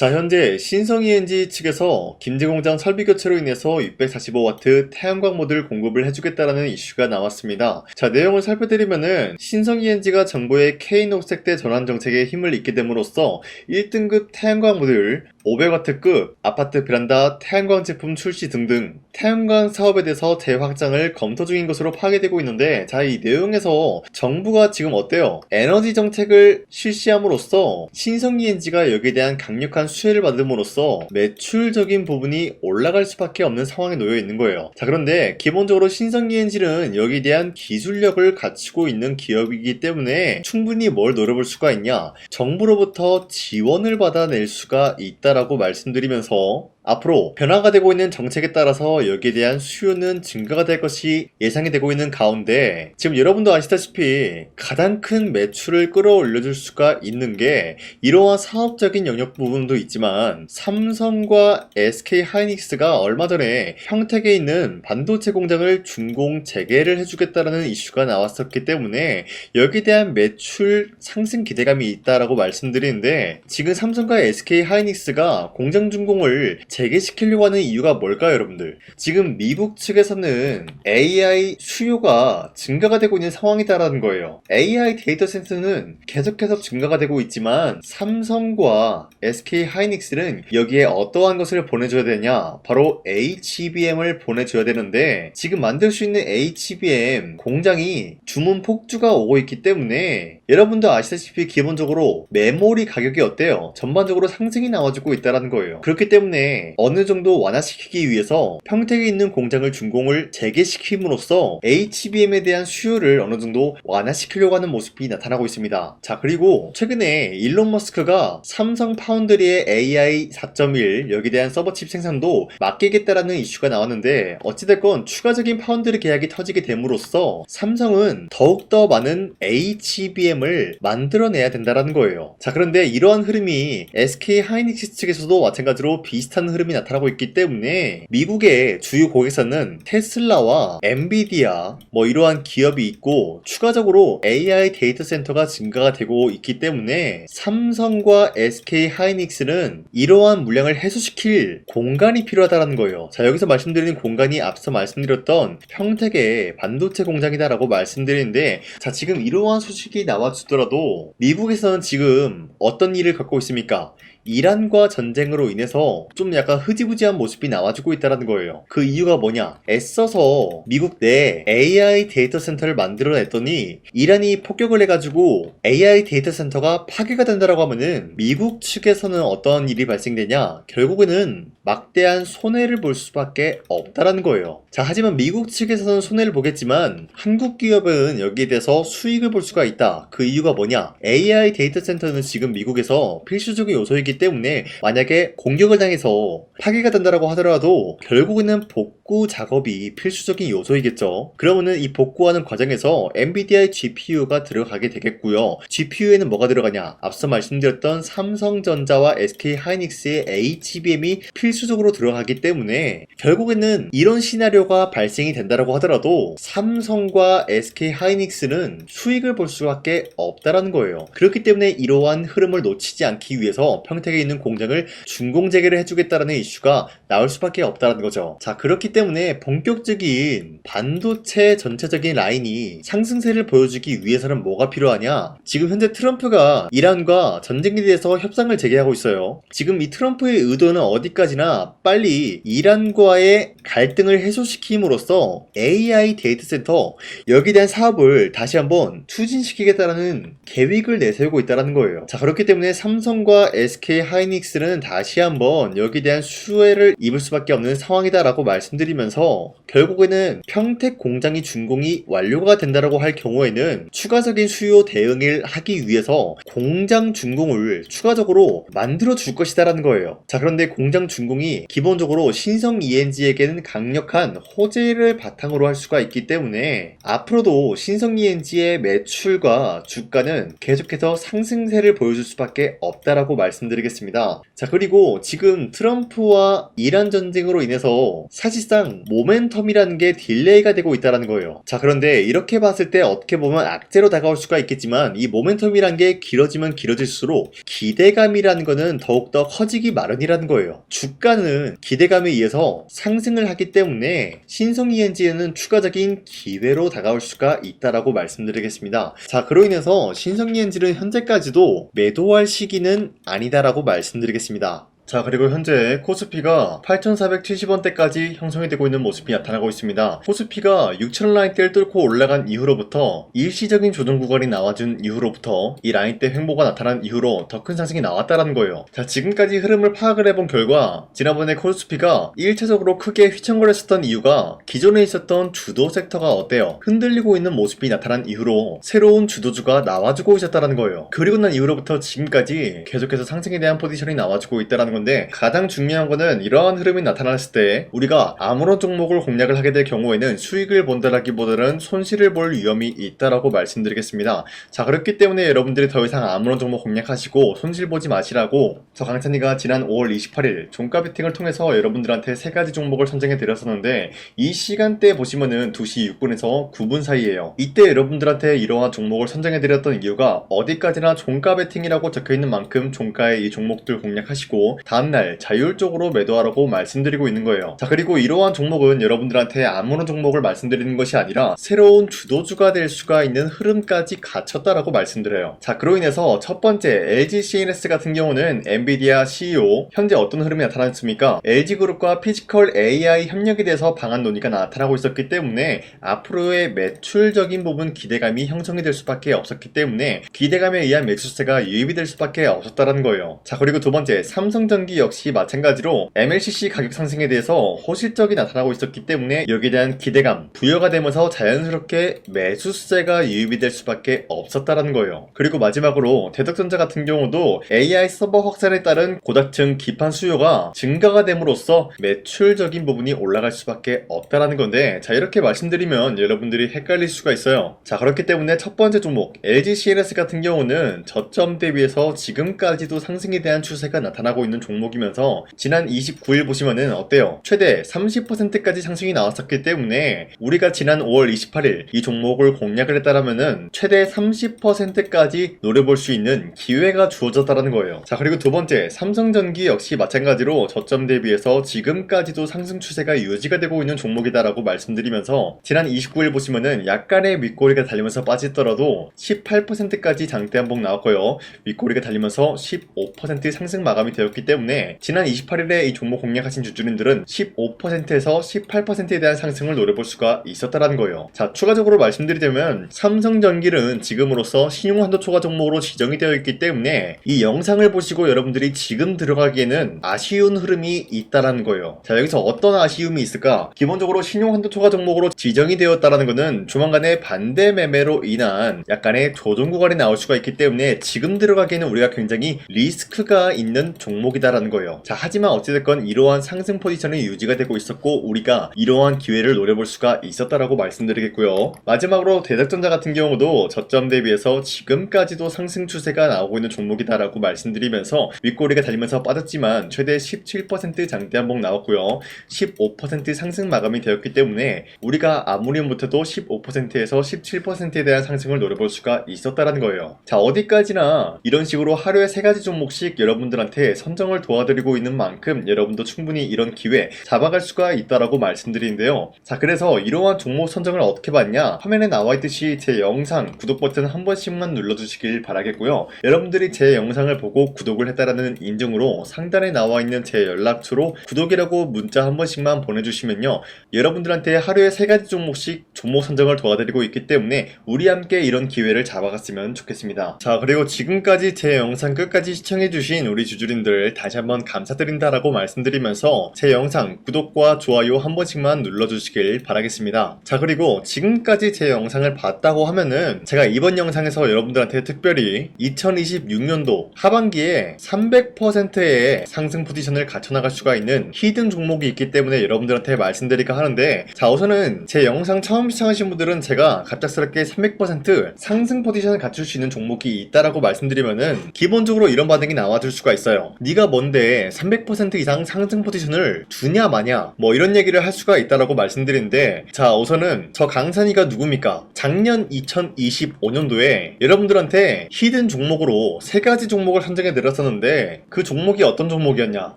자, 현재 신성ENG 측에서 김제공장 설비 교체로 인해서 645W 태양광 모듈 공급을 해주겠다라는 이슈가 나왔습니다. 자, 내용을 살펴드리면은 신성ENG가 정부의 K녹색대 전환 정책에 힘을 잇게 됨으로써 1등급 태양광 모듈 500W급 아파트 베란다 태양광 제품 출시 등등 태양광 사업에 대해서 재확장을 검토 중인 것으로 파악되고 있는데, 자, 이 내용에서 정부가 지금 어때요? 에너지 정책을 실시함으로써 신성ENG가 여기에 대한 강력한 수혜를 받음으로써 매출적인 부분이 올라갈 수밖에 없는 상황에 놓여 있는 거예요. 자, 그런데 기본적으로 신성ENG는 여기에 대한 기술력을 갖추고 있는 기업이기 때문에 충분히 뭘 노려볼 수가 있냐? 정부로부터 지원을 받아낼 수가 있다라고 말씀드리면서 앞으로 변화가 되고 있는 정책에 따라서 여기에 대한 수요는 증가가 될 것이 예상이 되고 있는 가운데, 지금 여러분도 아시다시피 가장 큰 매출을 끌어올려줄 수가 있는 게 이러한 사업적인 영역 부분도 있지만, 삼성과 SK하이닉스가 얼마 전에 평택에 있는 반도체 공장을 준공 재개를 해주겠다라는 이슈가 나왔었기 때문에 여기에 대한 매출 상승 기대감이 있다라고 말씀드리는데, 지금 삼성과 SK하이닉스가 공장 준공을 재개시키려고 하는 이유가 뭘까요, 여러분들? 지금 미국 측에서는 AI 수요가 증가가 되고 있는 상황이다라는 거예요. AI 데이터 센터는 계속해서 증가가 되고 있지만 삼성과 SK하이닉스는 여기에 어떠한 것을 보내줘야 되냐? 바로 HBM을 보내줘야 되는데, 지금 만들 수 있는 HBM 공장이 주문 폭주가 오고 있기 때문에 여러분도 아시다시피 기본적으로 메모리 가격이 어때요? 전반적으로 상승이 나와주고 있다는 거예요. 그렇기 때문에 어느 정도 완화시키기 위해서 평택에 있는 공장을 준공을 재개시킴으로써 HBM에 대한 수요를 어느 정도 완화시키려고 하는 모습이 나타나고 있습니다. 자, 그리고 최근에 일론 머스크가 삼성 파운드리의 AI 4.1 여기에 대한 서버칩 생산도 맡기겠다라는 이슈가 나왔는데, 어찌됐건 추가적인 파운드리 계약이 터지게 됨으로써 삼성은 더욱더 많은 HBM을 만들어내야 된다는 거예요. 자, 그런데 이러한 흐름이 SK하이닉스 측에서도 마찬가지로 비슷한 흐름이 나타나고 있기 때문에 미국의 주요 고객사는 테슬라와 엔비디아 이러한 기업이 있고, 추가적으로 AI 데이터 센터가 증가가 되고 있기 때문에 삼성과 SK하이닉스는 이러한 물량을 해소시킬 공간이 필요하다는 거예요. 자, 여기서 말씀드리는 공간이 앞서 말씀드렸던 평택의 반도체 공장이다라고 말씀드리는데, 자, 지금 이러한 소식이 나와주더라도 미국에서는 지금 어떤 일을 갖고 있습니까? 이란과 전쟁으로 인해서 좀 약간 흐지부지한 모습이 나와주고 있다는 거예요. 그 이유가 뭐냐? 애써서 미국 내 AI 데이터 센터를 만들어냈더니 이란이 폭격을 해가지고 AI 데이터 센터가 파괴가 된다라고 하면은 미국 측에서는 어떤 일이 발생되냐? 결국에는 막대한 손해를 볼 수밖에 없다라는 거예요. 자, 하지만 미국 측에서는 손해를 보겠지만 한국 기업은 여기에 대해서 수익을 볼 수가 있다. 그 이유가 뭐냐? AI 데이터 센터는 지금 미국에서 필수적인 요소이기 때문에 만약에 공격을 당해서 파괴가 된다라고 하더라도 결국에는 복구 작업이 필수적인 요소이겠죠. 그러면은 이 복구하는 과정에서 엔비디아의 GPU가 들어가게 되겠고요. GPU에는 뭐가 들어가냐? 앞서 말씀드렸던 삼성전자와 SK하이닉스의 HBM이 필수적으로 들어가기 때문에 결국에는 이런 시나리오가 발생이 된다라고 하더라도 삼성과 SK하이닉스는 수익을 볼 수밖에 없다라는 거예요. 그렇기 때문에 이러한 흐름을 놓치지 않기 위해서 평택에 있는 공장을 준공 재개를 해주겠다라는 이슈가 나올 수밖에 없다는 거죠. 자, 그렇기 때문에 본격적인 반도체 전체적인 라인이 상승세를 보여주기 위해서는 뭐가 필요하냐? 지금 현재 트럼프가 이란과 전쟁에 대해서 협상을 재개하고 있어요. 지금 이 트럼프의 의도는 어디까지나 빨리 이란과의 갈등을 해소시킴으로써 AI 데이터 센터 여기에 대한 사업을 다시 한번 추진시키겠다라는 계획을 내세우고 있다는 거예요. 자, 그렇기 때문에 삼성과 SK하이닉스는 다시 한번 여기에 대한 수혜를 입을 수밖에 없는 상황이다라고 말씀드리면서, 결국에는 평택 공장이 준공이 완료가 된다라고 할 경우에는 추가적인 수요 대응을 하기 위해서 공장 준공을 추가적으로 만들어 줄 것이다라는 거예요. 자, 그런데 공장 준공 주인공이 기본적으로 신성 ENG에게는 강력한 호재를 바탕으로 할 수가 있기 때문에 앞으로도 신성 ENG의 매출과 주가는 계속해서 상승세를 보여줄 수밖에 없다라고 말씀드리겠습니다. 자, 그리고 지금 트럼프와 이란 전쟁으로 인해서 사실상 모멘텀이라는 게 딜레이가 되고 있다는 거예요. 자, 그런데 이렇게 봤을 때 어떻게 보면 악재로 다가올 수가 있겠지만 이 모멘텀이란 게 길어지면 길어질수록 기대감이라는 거는 더욱더 커지기 마련이라는 거예요. 주가는 기대감에 의해서 상승을 하기 때문에 신성 ENG에는 추가적인 기회로 다가올 수가 있다라고 말씀드리겠습니다. 자, 그로 인해서 신성 ENG는 현재까지도 매도할 시기는 아니다라고 말씀드리겠습니다. 자, 그리고 현재 코스피가 8,470원대까지 형성이 되고 있는 모습이 나타나고 있습니다. 코스피가 6,000원 라인대를 뚫고 올라간 이후로부터 일시적인 조정 구간이 나와준 이후로부터 이 라인대 횡보가 나타난 이후로 더 큰 상승이 나왔다라는 거예요. 자, 지금까지 흐름을 파악을 해본 결과 지난번에 코스피가 1차적으로 크게 휘청거렸었던 이유가 기존에 있었던 주도 섹터가 어때요? 흔들리고 있는 모습이 나타난 이후로 새로운 주도주가 나와주고 있었다는 거예요. 그리고 난 이후로부터 지금까지 계속해서 상승에 대한 포지션이 나와주고 있다는 건데, 가장 중요한 거는 이러한 흐름이 나타났을 때 우리가 아무런 종목을 공략을 하게 될 경우에는 수익을 본다라기보다는 손실을 볼 위험이 있다라고 말씀드리겠습니다. 자, 그렇기 때문에 여러분들이 더 이상 아무런 종목 공략하시고 손실 보지 마시라고 저 강찬이가 지난 5월 28일 종가 베팅을 통해서 여러분들한테 3가지 종목을 선정해 드렸었는데, 이 시간대 보시면은 2시 6분에서 9분 사이에요. 이때 여러분들한테 이러한 종목을 선정해 드렸던 이유가 어디까지나 종가 베팅이라고 적혀있는 만큼 종가에 이 종목들 공략하시고 다음날 자율적으로 매도하라고 말씀드리고 있는 거예요. 자, 그리고 이러한 종목은 여러분들한테 아무런 종목을 말씀드리는 것이 아니라 새로운 주도주가 될 수가 있는 흐름까지 갖췄다라고 말씀드려요. 자, 그로 인해서 첫 번째 LG CNS 같은 경우는 엔비디아 CEO 현재 어떤 흐름이 나타났습니까? LG그룹과 피지컬 AI 협력에 대해서 방안 논의가 나타나고 있었기 때문에 앞으로의 매출적인 부분 기대감이 형성이 될 수밖에 없었기 때문에 기대감에 의한 매수세가 유입이 될 수밖에 없었다는 거예요. 자, 그리고 두 번째 삼성전기 역시 마찬가지로 MLCC 가격 상승에 대해서 호실적이 나타나고 있었기 때문에 여기에 대한 기대감 부여가 되면서 자연스럽게 매수세가 유입이 될 수밖에 없었다는 거예요. 그리고 마지막으로 대덕전자 같은 경우도 AI 서버 확산에 따른 고닥층 기판 수요가 증가가 됨으로써 매출적인 부분이 올라갈 수밖에 없다는 건데, 자, 이렇게 말씀드리면 여러분들이 헷갈릴 수가 있어요. 자, 그렇기 때문에 첫 번째 종목 LG CNS 같은 경우는 저점 대비해서 지금까지도 상승에 대한 추세가 나타나고 있는 종목이면서 지난 29일 보시면은 어때요? 최대 30%까지 상승이 나왔었기 때문에 우리가 지난 5월 28일 이 종목을 공략을 했다라면은 최대 30%까지 노려볼 수 있는 기회가 주어졌다는 거예요. 자, 그리고 두 번째 삼성전기 역시 마찬가지로 저점 대비해서 지금까지도 상승 추세가 유지가 되고 있는 종목이다라고 말씀드리면서 지난 29일 보시면은 약간의 윗꼬리가 달리면서 빠지더라도 18%까지 장대 한봉 나왔고요. 윗꼬리가 달리면서 15% 상승 마감이 되었기 때문에 지난 28일에 이 종목 공략하신 주주님들은 15%에서 18%에 대한 상승을 노려볼 수가 있었다는 거예요. 자, 추가적으로 말씀드리자면 삼성전기는 지금으로서 신용한도 초과 종목으로 지정이 되어 있기 때문에 이 영상을 보시고 여러분들이 지금 들어가기에는 아쉬운 흐름이 있다는 거예요. 자, 여기서 어떤 아쉬움이 있을까? 기본적으로 신용한도 초과 종목으로 지정이 되었다는 것은 조만간에 반대 매매로 인한 약간의 조정 구간이 나올 수가 있기 때문에 지금 들어가기에는 우리가 굉장히 리스크가 있는 종목이다라는 거예요. 자, 하지만 어찌됐건 이러한 상승 포지션이 유지가 되고 있었고 우리가 이러한 기회를 노려볼 수가 있었다라고 말씀드리겠고요. 마지막으로 대덕전자 같은 경우도 저점 대비해서 지금까지도 상승 추세가 나오고 있는 종목이다라고 말씀드리면서 윗꼬리가 달리면서 빠졌지만 최대 17% 장대 한봉 나왔고요. 15% 상승 마감이 되었기 때문에 우리가 아무리 못해도 15%에서 17%에 대한 상승을 노려볼 수가 있었다라는 거예요. 자, 어디까지나 이런 식으로 하루에 3가지 종목씩 여러분들한테 선정을 도와드리고 있는 만큼 여러분도 충분히 이런 기회 잡아갈 수가 있다라고 말씀드리는데요. 자, 그래서 이러한 종목 선정을 어떻게 받냐? 화면에 나와 있듯이 제 영상 구독 버튼 한 번씩만 눌러주시길 바라겠고요. 여러분들이 제 영상을 보고 구독을 했다라는 인증으로 상단에 나와 있는 제 연락처로 구독이라고 문자 한 번씩만 보내주시면요, 여러분들한테 하루에 3가지 종목씩 종목 선정을 도와드리고 있기 때문에 우리 함께 이런 기회를 잡아갔으면 좋겠습니다. 자, 그리고 지금까지 제 영상 끝까지 시청해주신 우리 주주님들 다시 한번 감사드린다라고 말씀드리면서 제 영상 구독과 좋아요 한 번씩만 눌러주시길 바라겠습니다. 자, 그리고 지금까지 제 영상을 봤다고 하면은 제가 이번 영상에서 여러분들한테 특별히 2026년도 하반기에 300%의 상승 포지션을 갖춰나갈 수가 있는 히든 종목이 있기 때문에 여러분들한테 말씀드릴까 하는데, 자, 우선은 제 영상 처음 시청하신 분들은 제가 갑작스럽게 300% 상승 포지션을 갖출 수 있는 종목이 있다라고 말씀드리면은 기본적으로 이런 반응이 나와줄 수가 있어요. 네가 뭔데 300% 이상 상승 포지션을 두냐 마냐 뭐 이런 얘기를 할 수가 있다라고 말씀드리는데, 자, 우선은 저 강산이가 누굽니까? 작년 2025년도에 여러분들한테 히든 종목으로 3가지 종목을 선정해 드렸었는데, 그 종목이 어떤 종목이었냐?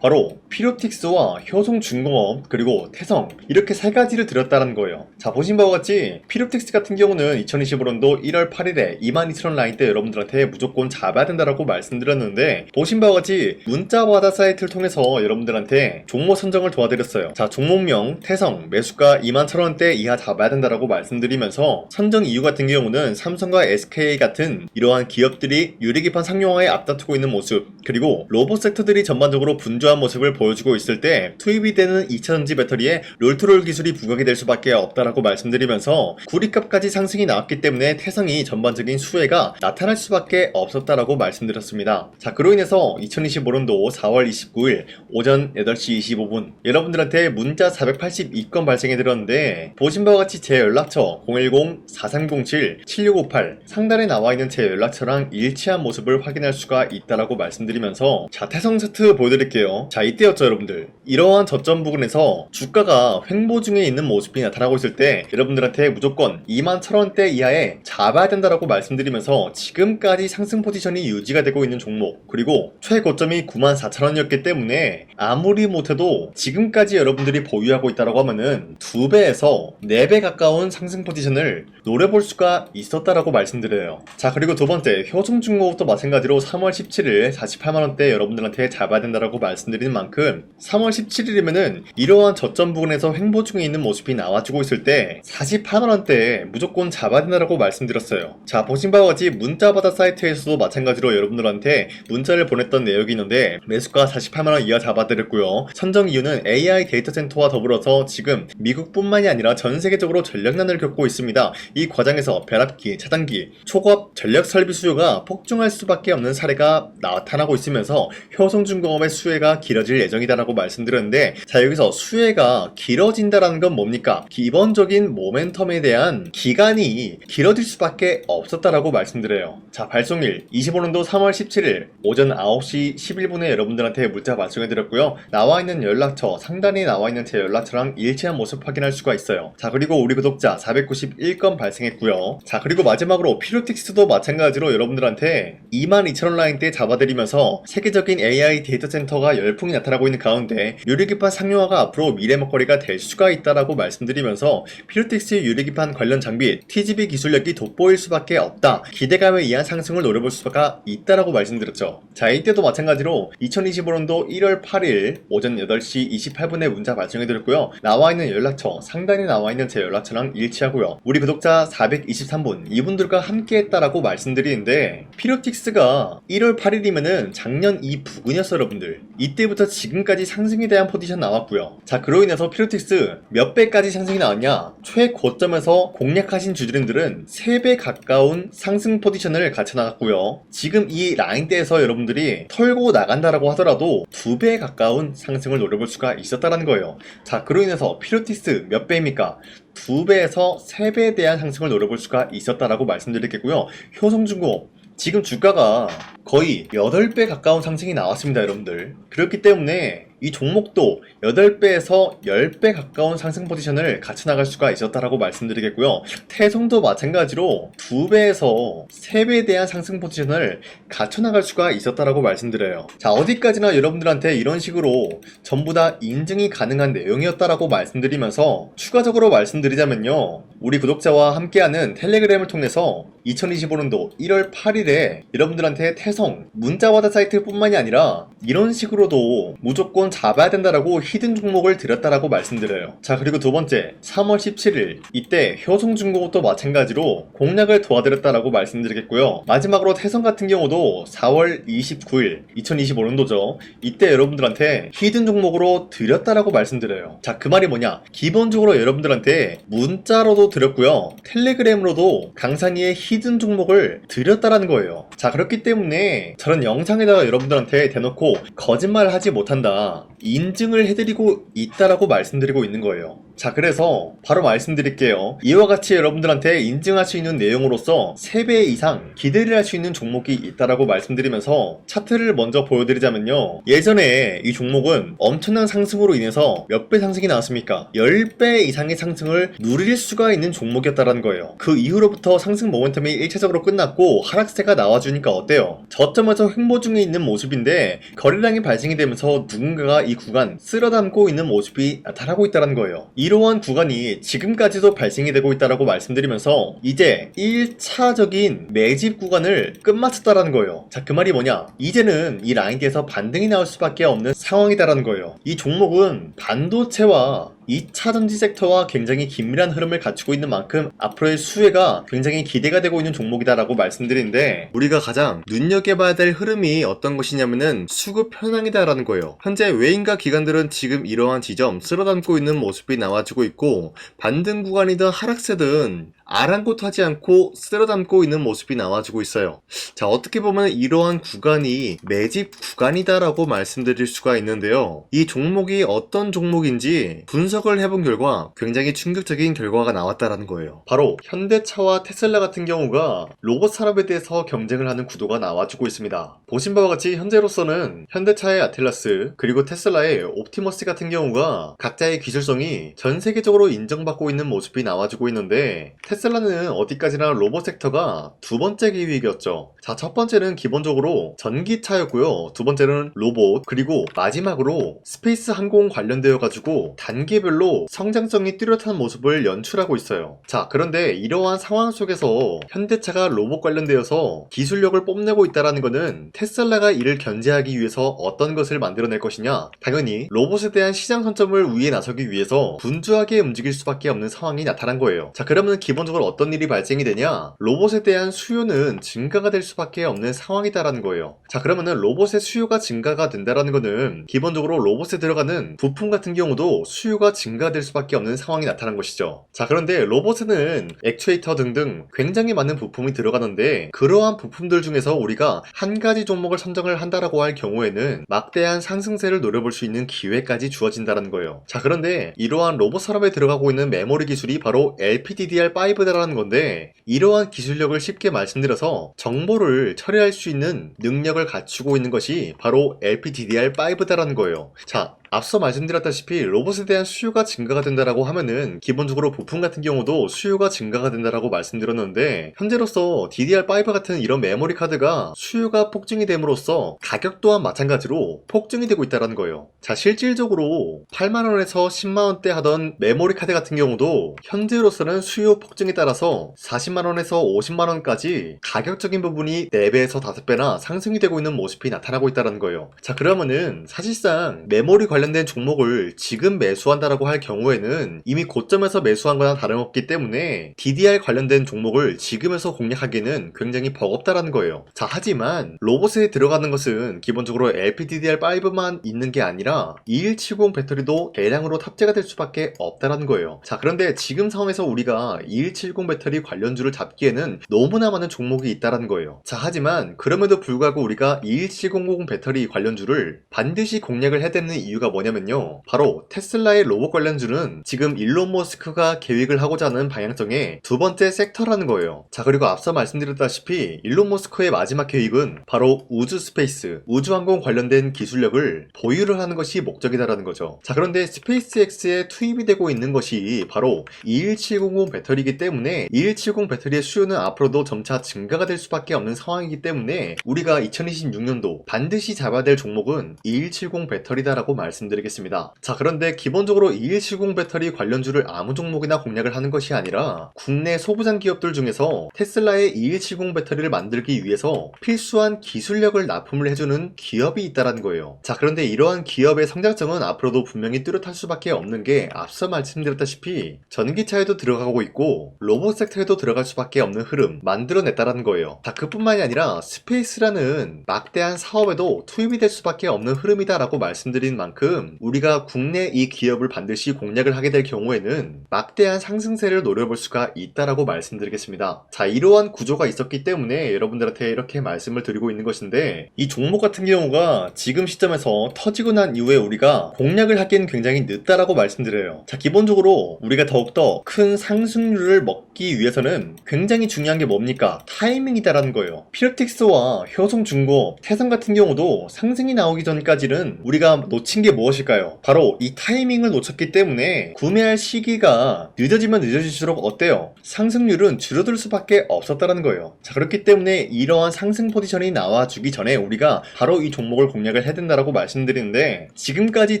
바로 피로틱스와 효성중공업 그리고 태성, 이렇게 3가지를 드렸다는 거예요. 자, 보신 바와 같이 피로틱스 같은 경우는 2025년도 1월 8일에 22,000원 라인 때 여러분들한테 무조건 잡아야 된다라고 말씀드렸는데, 보신 바와 같이 문자바다 사이트를 통해서 여러분들한테 종목 선정을 도와드렸어요. 자, 종목명 태성 매수가 21,000원대 이하 잡아야 된다라고 말씀드리면서, 선정 이유 같은 경우는 삼성과 SK 같은 이러한 기업들이 유리기판 상용화에 앞다투고 있는 모습, 그리고 로봇 섹터들이 전반적으로 분주한 모습을 보여주고 있을 때 투입이 되는 2차전지 배터리에 롤투롤 기술이 부각이 될 수밖에 없다라고 말씀드리면서, 구리값까지 상승이 나왔기 때문에 태성이 전반적인 수혜가 나타날 수밖에 없었다라고 말씀드렸습니다. 자, 그로 인해서 2025년도 4월 29일 오전 8시 25분 여러분들한테 문자 482건 발생해 드렸는데, 보신 바와 같이 제 연락처 010-4307-7658 상단에 나와 있는 제 연락처랑 일치한 모습을 확인할 수가 있다라고 말씀드리면서, 자, 태성 차트 보여드릴게요. 자, 이때였죠 여러분들. 이러한 저점 부근에서 주가가 횡보 중에 있는 모습이 나타나고 있을 때 여러분들한테 무조건 21,000원대 이하에 잡아야 된다라고 말씀드리면서, 지금까지 상승 포지션이 유지가 되고 있는 종목, 그리고 최고점이 94,000원이었기 때문에 아무리 못해도 지금까지 여러분들이 보유하고 있다라고 하면은 2배에서 4배 가까운 상승 포지션을 노려볼 수가 있었다라고 말씀드려요. 자, 그리고 두 번째 효성중공업도 마찬가지로 3월 17일 48만원대 여러분들한테 잡아야 된다라고 말씀드리는 만큼, 3월 17일이면은 이러한 저점 부근에서 횡보 중에 있는 모습이 나와주고 있을 때 48만원대에 무조건 잡아야 된다라고 말씀드렸어요. 자, 보신 바와 같이 문자바다 사이트에서도 마찬가지로 여러분들한테 문자를 보냈던 내역이 있는데, 매수가 48만원 이하 잡아드렸고요. 선정 이유는 AI 데이터 센터와 더불어서 지금 미국뿐만이 아니라 전 세계적으로 전력난을 겪고 있습니다. 이 과정에서 벼락기, 차단기, 초고압 전력 설비 수요가 폭증할 수밖에 없는 사례가 나타나고 있으면서 효성중공업의 수혜가 길어질 예정이다라고 말씀드렸는데, 자, 여기서 수혜가 길어진다라는 건 뭡니까? 기본적인 모멘텀에 대한 기간이 길어질 수밖에 없었다라고 말씀드려요. 자, 발송일 25년도 3월 17일 오전 9시 11분에 여러분들한테 문자 발송해드렸고요. 나와있는 연락처, 상단에 나와있는 제 연락처랑 일치한 모습 확인할 수가 있어요. 자, 그리고 우리 구독자 491건 발생했고요. 자, 그리고 마지막으로 피로틱스도 마찬가지로 여러분들한테 22,000원 라인 때 잡아드리면서, 세계적인 AI 데이터 센터가 열풍이 나타나고 있는 가운데 유리기판 상용화가 앞으로 미래 먹거리가 될 수가 있다라고 말씀드리면서, 피로틱스 유리기판 관련 장비 TGV 기술력이 돋보일 수밖에 없다, 기대감에 의한 상승을 노려볼 수가 있다라고 말씀드렸죠. 자, 이때도 마찬가지로 2025년도 1월 8일 오전 8시 28분에 문자 발송해드렸고요. 나와있는 연락처, 상단에 나와있는 제 연락처랑 일치하고요. 우리 구독자 423분 이분들과 함께 했다라고 말씀드리는데, 피로틱스가 1월 8일이면은 작년 이 부근이었어요 여러분들. 이때부터 지금까지 상승에 대한 포지션 나왔고요. 자, 그로 인해서 피로틱스 몇 배까지 상승이 나왔냐? 최고점에서 공략하신 주주님들은 3배 가까운 상승 포지션을 갖춰 나갔고요. 지금 이 라인대에서 여러분들이 털고 나간다라고 하더라도 2배 가까운 상승을 노려볼 수가 있었다라는 거예요. 자, 그로 인해서 피로틱스 몇 배입니까? 2배에서 3배에 대한 상승을 노려볼 수가 있었다라고 말씀드리겠고요. 효성중공업 지금 주가가 거의 8배 가까운 상승이 나왔습니다 여러분들. 그렇기 때문에 이 종목도 8배에서 10배 가까운 상승 포지션을 갖춰 나갈 수가 있었다라고 말씀드리겠고요. 태성도 마찬가지로 2배에서 3배에 대한 상승 포지션을 갖춰 나갈 수가 있었다라고 말씀드려요. 자, 어디까지나 여러분들한테 이런 식으로 전부 다 인증이 가능한 내용이었다라고 말씀드리면서, 추가적으로 말씀드리자면요, 우리 구독자와 함께하는 텔레그램을 통해서 2025년도 1월 8일에 여러분들한테 태성, 문자와드 사이트뿐만이 아니라 이런 식으로도 무조건 잡아야 된다라고 히든 종목을 드렸다라고 말씀드려요. 자, 그리고 두 번째, 3월 17일 이때 효성중공업도 마찬가지로 공략을 도와드렸다라고 말씀드리겠고요. 마지막으로 태성 같은 경우도 4월 29일 2025년도죠. 이때 여러분들한테 히든 종목으로 드렸다라고 말씀드려요. 자, 그 말이 뭐냐? 기본적으로 여러분들한테 문자로도 드렸고요. 텔레그램으로도 강산이의 히든 종목을 드렸다라는 거예요. 자, 그렇기 때문에 저런 영상에다가 여러분들한테 대놓고 거짓말을 하지 못한다, 인증을 해드리고 있다라고 말씀드리고 있는 거예요. 자, 그래서 바로 말씀드릴게요. 이와 같이 여러분들한테 인증할 수 있는 내용으로서 3배 이상 기대를 할 수 있는 종목이 있다라고 말씀드리면서 차트를 먼저 보여드리자면요, 예전에 이 종목은 엄청난 상승으로 인해서 몇 배 상승이 나왔습니까? 10배 이상의 상승을 누릴 수가 있는 종목이었다라는 거예요. 그 이후로부터 상승 모멘텀이 1차적으로 끝났고 하락세가 나와주니까 어때요? 저점에서 횡보 중에 있는 모습인데 거래량이 발생이 되면서 누군가가 이 구간 쓸어담고 있는 모습이 나타나고 있다는 거예요. 이러한 구간이 지금까지도 발생이 되고 있다라고 말씀드리면서 이제 1차적인 매집 구간을 끝마쳤다라는 거예요. 자, 그 말이 뭐냐? 이제는 이 라인대에서 반등이 나올 수밖에 없는 상황이다라는 거예요. 이 종목은 반도체와 2차 전지 섹터와 굉장히 긴밀한 흐름을 갖추고 있는 만큼 앞으로의 수혜가 굉장히 기대가 되고 있는 종목이다라고 말씀드리는데, 우리가 가장 눈여겨봐야 될 흐름이 어떤 것이냐면은 수급 현황이다라는 거예요. 현재 외인과 기관들은 지금 이러한 지점 쓸어담고 있는 모습이 나와주고 있고, 반등 구간이든 하락세든 아랑곳하지 않고 쓸어담고 있는 모습이 나와주고 있어요. 자, 어떻게 보면 이러한 구간이 매집 구간이다라고 말씀드릴 수가 있는데요, 이 종목이 어떤 종목인지 분석을 해본 결과 굉장히 충격적인 결과가 나왔다라는 거예요. 바로 현대차와 테슬라 같은 경우가 로봇 산업에 대해서 경쟁을 하는 구도가 나와주고 있습니다. 보신 바와 같이 현재로서는 현대차의 아틀라스 그리고 테슬라의 옵티머스 같은 경우가 각자의 기술성이 전 세계적으로 인정받고 있는 모습이 나와주고 있는데, 테슬라는 어디까지나 로봇 섹터가 두 번째 기획이었죠. 자, 첫 번째는 기본적으로 전기차였고요. 두 번째는 로봇, 그리고 마지막으로 스페이스 항공 관련되어 가지고 단계별로 성장성이 뚜렷한 모습을 연출하고 있어요. 자, 그런데 이러한 상황 속에서 현대차가 로봇 관련되어서 기술력을 뽐내고 있다는 것은 테슬라가 이를 견제하기 위해서 어떤 것을 만들어낼 것이냐? 당연히 로봇에 대한 시장 선점을 위해 나서기 위해서 분주하게 움직일 수밖에 없는 상황이 나타난 거예요. 자, 그러면 기본적으로 어떤 일이 발생이 되냐? 로봇에 대한 수요는 증가가 될 수밖에 없는 상황이다라는 거예요. 자, 그러면은 로봇의 수요가 증가가 된다라는 거는 기본적으로 로봇에 들어가는 부품 같은 경우도 수요가 증가될 수밖에 없는 상황이 나타난 것이죠. 자, 그런데 로봇에는 액추에이터 등등 굉장히 많은 부품이 들어가는데, 그러한 부품들 중에서 우리가 한 가지 종목을 선정을 한다라고 할 경우에는 막대한 상승세를 노려볼 수 있는 기회까지 주어진다는 거예요. 자, 그런데 이러한 로봇 산업에 들어가고 있는 메모리 기술이 바로 LPDDR5다라는 건데, 이러한 기술력을 쉽게 말씀드려서 정보를 처리할 수 있는 능력을 갖추고 있는 것이 바로 LPDDR5다라는 거예요. 자, 앞서 말씀드렸다시피 로봇에 대한 수요가 증가가 된다라고 하면은 기본적으로 부품 같은 경우도 수요가 증가가 된다라고 말씀드렸는데, 현재로서 DDR5 같은 이런 메모리 카드가 수요가 폭증이 됨으로써 가격 또한 마찬가지로 폭증이 되고 있다는 거예요. 자, 실질적으로 8만원에서 10만원대 하던 메모리 카드 같은 경우도 현재로서는 수요 폭증에 따라서 40만원에서 50만원까지 가격적인 부분이 4배에서 5배나 상승이 되고 있는 모습이 나타나고 있다는 거예요. 자, 그러면은 사실상 메모리 관련된 종목을 지금 매수한다라고 할 경우에는 이미 고점에서 매수한 거나 다름없기 때문에 DDR 관련된 종목을 지금에서 공략하기는 굉장히 버겁다라는 거예요. 자, 하지만 로봇에 들어가는 것은 기본적으로 LPDDR5만 있는 게 아니라 2170 배터리도 대량으로 탑재가 될 수밖에 없다라는 거예요. 자, 그런데 지금 상황에서 우리가 2170 배터리 관련주를 잡기에는 너무나 많은 종목이 있다라는 거예요. 자, 하지만 그럼에도 불구하고 우리가 2170 배터리 관련주를 반드시 공략을 해야 되는 이유가 뭐냐면요, 바로 테슬라의 로봇 관련주는 지금 일론 머스크가 계획을 하고자 하는 방향성의 두 번째 섹터라는 거예요. 자, 그리고 앞서 말씀드렸다시피 일론 머스크의 마지막 계획은 바로 우주 스페이스, 우주항공 관련된 기술력을 보유를 하는 것이 목적이다라는 거죠. 자, 그런데 스페이스X에 투입이 되고 있는 것이 바로 21700 배터리이기 때문에 2170 배터리의 수요는 앞으로도 점차 증가가 될 수밖에 없는 상황이기 때문에 우리가 2026년도 반드시 잡아야 될 종목은 2170 배터리다라고 말씀드립니다. 말씀드리겠습니다. 자, 그런데 기본적으로 2170 배터리 관련주를 아무 종목이나 공략을 하는 것이 아니라 국내 소부장 기업들 중에서 테슬라의 2170 배터리를 만들기 위해서 필수한 기술력을 납품을 해주는 기업이 있다는 거예요. 자, 그런데 이러한 기업의 성장성은 앞으로도 분명히 뚜렷할 수밖에 없는 게 앞서 말씀드렸다시피 전기차에도 들어가고 있고 로봇 섹터에도 들어갈 수밖에 없는 흐름 만들어냈다는 거예요. 자, 그뿐만이 아니라 스페이스라는 막대한 사업에도 투입이 될 수밖에 없는 흐름이다라고 말씀드린 만큼 우리가 국내 이 기업을 반드시 공략을 하게 될 경우에는 막대한 상승세를 노려볼 수가 있다라고 말씀드리겠습니다. 자, 이러한 구조가 있었기 때문에 여러분들한테 이렇게 말씀을 드리고 있는 것인데, 이 종목 같은 경우가 지금 시점에서 터지고 난 이후에 우리가 공략을 하기엔 굉장히 늦다라고 말씀드려요. 자, 기본적으로 우리가 더욱더 큰 상승률을 먹기 위해서는 굉장히 중요한 게 뭡니까? 타이밍이다라는 거예요. 피어틱스와 효성중공업, 태성 같은 경우도 상승이 나오기 전까지는 우리가 놓친 게 무엇일까요? 바로 이 타이밍을 놓쳤기 때문에 구매할 시기가 늦어지면 늦어질수록 어때요? 상승률은 줄어들 수밖에 없었다는 거예요. 자, 그렇기 때문에 이러한 상승 포지션이 나와주기 전에 우리가 바로 이 종목을 공략을 해야 된다라고 말씀드리는데, 지금까지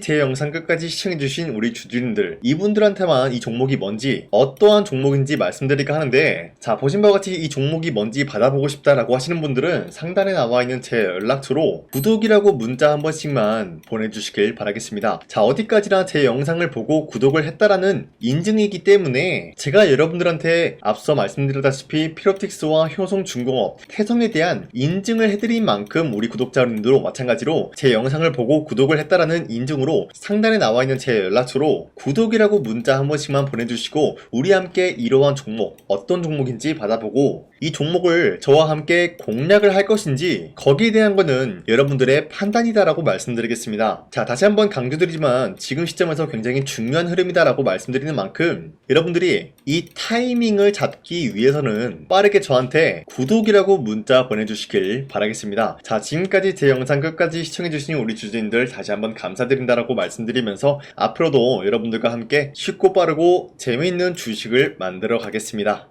제 영상 끝까지 시청해주신 우리 주주님들, 이분들한테만 이 종목이 뭔지 어떠한 종목인지 말씀드릴까 하는데, 자, 보신 바와 같이 이 종목이 뭔지 받아보고 싶다라고 하시는 분들은 상단에 나와있는 제 연락처로 구독이라고 문자 한 번씩만 보내주시길 바라겠습니다. 자, 어디까지나 제 영상을 보고 구독을 했다라는 인증이기 때문에 제가 여러분들한테 앞서 말씀드렸다시피 피로틱스와 효성중공업, 태성에 대한 인증을 해드린 만큼 우리 구독자님들도 마찬가지로 제 영상을 보고 구독을 했다라는 인증으로 상단에 나와있는 제 연락처로 구독이라고 문자 한 번씩만 보내주시고 우리 함께 이러한 종목, 어떤 종목인지 받아보고 이 종목을 저와 함께 공략을 할 것인지 거기에 대한 거는 여러분들의 판단이다라고 말씀드리겠습니다. 자, 다시 한번 강조드리지만 지금 시점에서 굉장히 중요한 흐름이다라고 말씀드리는 만큼 여러분들이 이 타이밍을 잡기 위해서는 빠르게 저한테 구독이라고 문자 보내주시길 바라겠습니다. 자, 지금까지 제 영상 끝까지 시청해주신 우리 주주님들 다시 한번 감사드린다라고 말씀드리면서 앞으로도 여러분들과 함께 쉽고 빠르고 재미있는 주식을 만들어 가겠습니다.